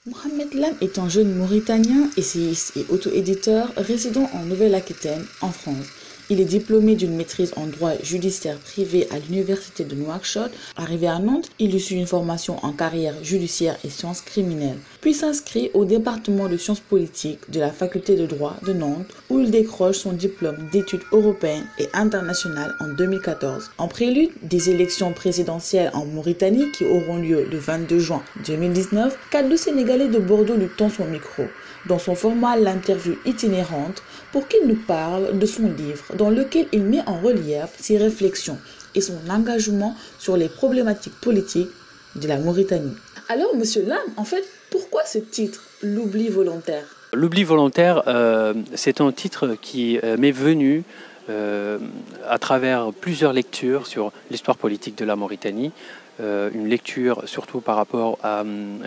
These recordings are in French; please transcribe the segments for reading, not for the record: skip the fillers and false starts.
Mohamed Lam est un jeune Mauritanien, essayiste et auto-éditeur résidant en Nouvelle-Aquitaine, en France. Il est diplômé d'une maîtrise en droit judiciaire privé à l'université de Nouakchott. Arrivé à Nantes, il suit une formation en carrière judiciaire et sciences criminelles, puis s'inscrit au département de sciences politiques de la faculté de droit de Nantes, où il décroche son diplôme d'études européennes et internationales en 2014. En prélude des élections présidentielles en Mauritanie qui auront lieu le 22 juin 2019, Kaddu Sénégalais de Bordeaux lui tend son micro dans son format l'interview itinérante pour qu'il nous parle de son livre dans lequel il met en relief ses réflexions et son engagement sur les problématiques politiques de la Mauritanie. Alors, monsieur Lam, en fait, pourquoi ce titre, L'oubli volontaire? L'oubli volontaire, c'est un titre qui m'est venu à travers plusieurs lectures sur l'histoire politique de la Mauritanie. Une lecture surtout par rapport à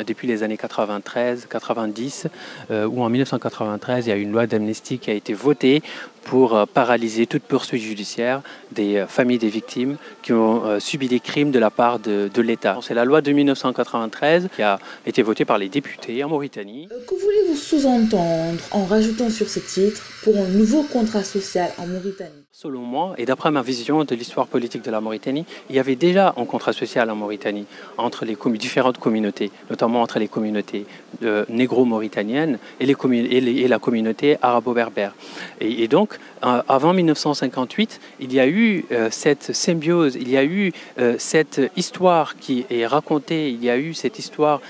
depuis les années 93-90, où en 1993, il y a eu une loi d'amnistie qui a été votée pour paralyser toute poursuite judiciaire des familles des victimes qui ont subi des crimes de la part de l'État. C'est la loi de 1993 qui a été votée par les députés en Mauritanie. Que voulez-vous sous-entendre en rajoutant sur ce titre pour un nouveau contrat social en Mauritanie? Selon moi, et d'après ma vision de l'histoire politique de la Mauritanie, il y avait déjà un contrat social en Mauritanie entre les différentes communautés, notamment entre les communautés négro-mauritaniennes et la communauté arabo-berbère. Et donc, avant 1958, il y a eu cette symbiose, il y a eu cette histoire qui est racontée, il y a eu cette histoire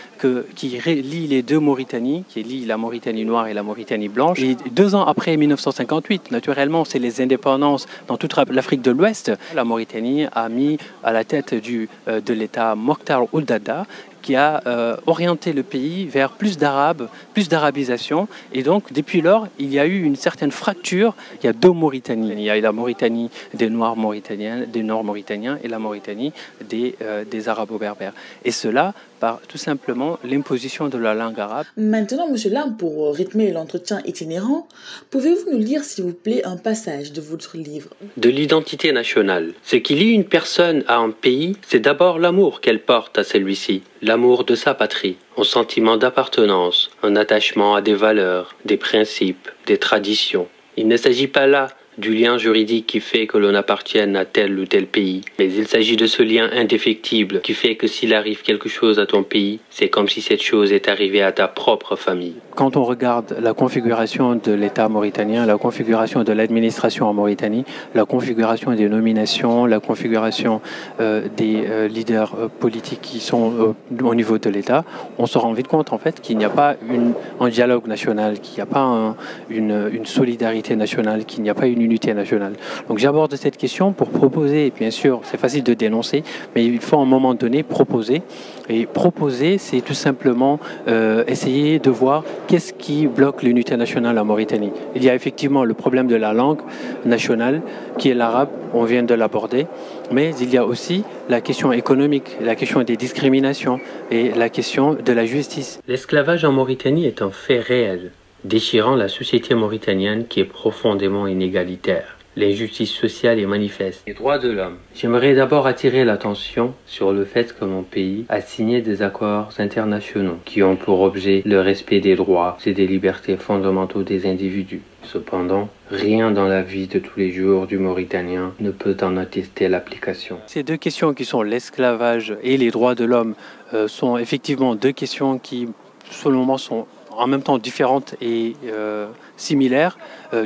qui lie les deux Mauritanies, qui lie la Mauritanie noire et la Mauritanie blanche. Et 2 ans après 1958, naturellement, c'est les indépendances dans toute l'Afrique de l'Ouest. La Mauritanie a mis à la tête de l'État Mokhtar Ould Daddah, qui a orienté le pays vers plus d'arabes, plus d'arabisation. Et donc, depuis lors, il y a eu une certaine fracture. Il y a 2 Mauritanies. Il y a la Mauritanie des Noirs mauritaniens, des Nord-Mauritaniens, et la Mauritanie des Arabo-berbères. Et cela par tout simplement l'imposition de la langue arabe. Maintenant, monsieur Lam, pour rythmer l'entretien itinérant, pouvez-vous nous lire, s'il vous plaît, un passage de votre livre? De l'identité nationale. Ce qui lie une personne à un pays, c'est d'abord l'amour qu'elle porte à celui-ci, l'amour de sa patrie, un sentiment d'appartenance, un attachement à des valeurs, des principes, des traditions. Il ne s'agit pas là du lien juridique qui fait que l'on appartienne à tel ou tel pays. Mais il s'agit de ce lien indéfectible qui fait que s'il arrive quelque chose à ton pays, c'est comme si cette chose est arrivée à ta propre famille. Quand on regarde la configuration de l'État mauritanien, la configuration de l'administration en Mauritanie, la configuration des nominations, la configuration des leaders politiques qui sont au niveau de l'État, on se rend vite compte en fait qu'il n'y a pas un dialogue national, qu'il n'y a pas une solidarité nationale, qu'il n'y a pas une unité nationale. Donc j'aborde cette question pour proposer, bien sûr, c'est facile de dénoncer, mais il faut à un moment donné proposer. Et proposer, c'est tout simplement essayer de voir qu'est-ce qui bloque l'unité nationale en Mauritanie. Il y a effectivement le problème de la langue nationale, qui est l'arabe, on vient de l'aborder, mais il y a aussi la question économique, la question des discriminations et la question de la justice. L'esclavage en Mauritanie est un fait réel, déchirant la société mauritanienne qui est profondément inégalitaire. L'injustice sociale est manifeste. Les droits de l'homme. J'aimerais d'abord attirer l'attention sur le fait que mon pays a signé des accords internationaux qui ont pour objet le respect des droits et des libertés fondamentaux des individus. Cependant, rien dans la vie de tous les jours du Mauritanien ne peut en attester l'application. Ces 2 questions qui sont l'esclavage et les droits de l'homme sont effectivement 2 questions qui, selon moi, sont en même temps différentes et similaires,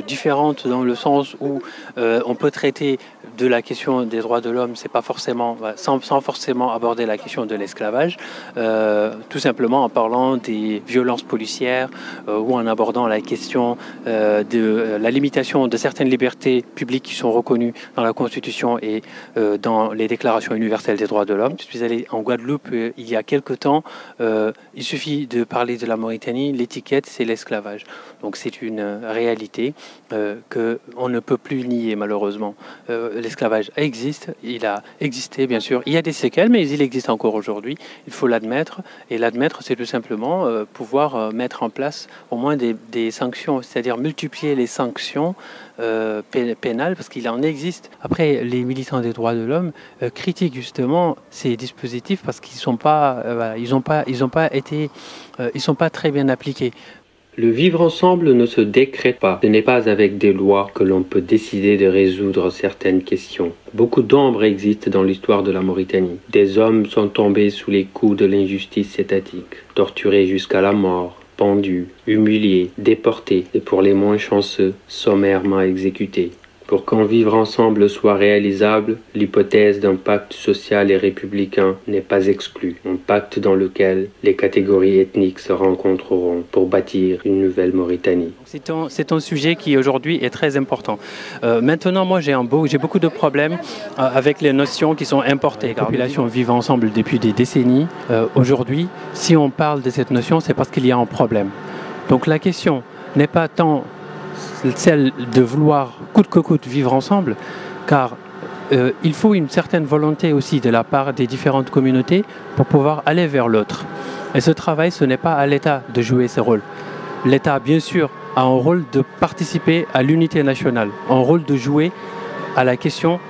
différentes dans le sens où on peut traiter de la question des droits de l'homme, c'est pas forcément sans forcément aborder la question de l'esclavage, tout simplement en parlant des violences policières ou en abordant la question de la limitation de certaines libertés publiques qui sont reconnues dans la Constitution et dans les déclarations universelles des droits de l'homme. Je suis allé en Guadeloupe il y a quelque temps. Il suffit de parler de la Mauritanie, l'étiquette c'est l'esclavage. Donc c'est une réalité qu'on ne peut plus nier malheureusement. L'esclavage existe, il a existé bien sûr, il y a des séquelles mais il existe encore aujourd'hui, il faut l'admettre et l'admettre c'est tout simplement pouvoir mettre en place au moins des sanctions, c'est-à-dire multiplier les sanctions pénales parce qu'il en existe. Après les militants des droits de l'homme critiquent justement ces dispositifs parce qu'ils sont pas, ils ont pas été ils ne sont pas très bien appliqués. Le vivre ensemble ne se décrète pas. Ce n'est pas avec des lois que l'on peut décider de résoudre certaines questions. Beaucoup d'ombres existent dans l'histoire de la Mauritanie. Des hommes sont tombés sous les coups de l'injustice étatique, torturés jusqu'à la mort, pendus, humiliés, déportés et pour les moins chanceux, sommairement exécutés. Pour qu'un vivre ensemble soit réalisable, l'hypothèse d'un pacte social et républicain n'est pas exclue. Un pacte dans lequel les catégories ethniques se rencontreront pour bâtir une nouvelle Mauritanie. C'est un sujet qui aujourd'hui est très important. Maintenant, moi j'ai beaucoup de problèmes avec les notions qui sont importées. Les populations vivent ensemble depuis des décennies. Aujourd'hui, si on parle de cette notion, c'est parce qu'il y a un problème. Donc la question n'est pas tant celle de vouloir coûte que coûte vivre ensemble, car il faut une certaine volonté aussi de la part des différentes communautés pour pouvoir aller vers l'autre. Et ce travail, ce n'est pas à l'État de jouer ce rôle. L'État, bien sûr, a un rôle de participer à l'unité nationale, un rôle de jouer à la question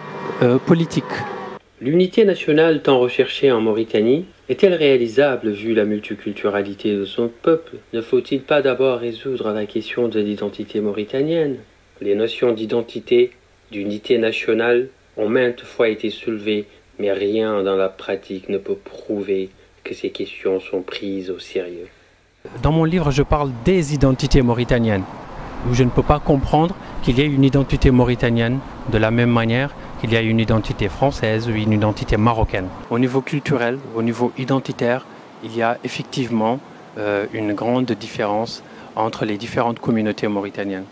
politique. L'unité nationale tant recherchée en Mauritanie est-elle réalisable vu la multiculturalité de son peuple? Ne faut-il pas d'abord résoudre la question de l'identité mauritanienne? Les notions d'identité, d'unité nationale ont maintes fois été soulevées, mais rien dans la pratique ne peut prouver que ces questions sont prises au sérieux. Dans mon livre, je parle des identités mauritaniennes, où je ne peux pas comprendre qu'il y ait une identité mauritanienne de la même manière qu'il y a une identité française ou une identité marocaine. Au niveau culturel, au niveau identitaire, il y a effectivement une grande différence entre les différentes communautés mauritaniennes.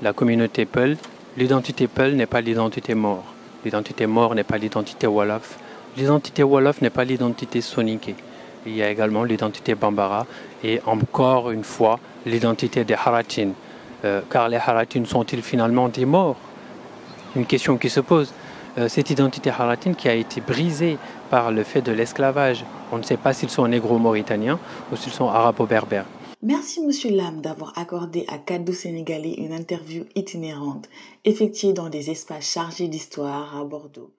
La communauté Peul, l'identité Peul n'est pas l'identité Maure. L'identité Maure n'est pas l'identité Wolof. L'identité Wolof n'est pas l'identité Soninké. Il y a également l'identité Bambara et encore une fois l'identité des Haratines. Car les Haratines sont-ils finalement des Maures? Une question qui se pose. Cette identité haratine qui a été brisée par le fait de l'esclavage. On ne sait pas s'ils sont négro-mauritaniens ou s'ils sont arabo-berbères. Merci Monsieur Lam d'avoir accordé à Kaddu Sénégalais une interview itinérante, effectuée dans des espaces chargés d'histoire à Bordeaux.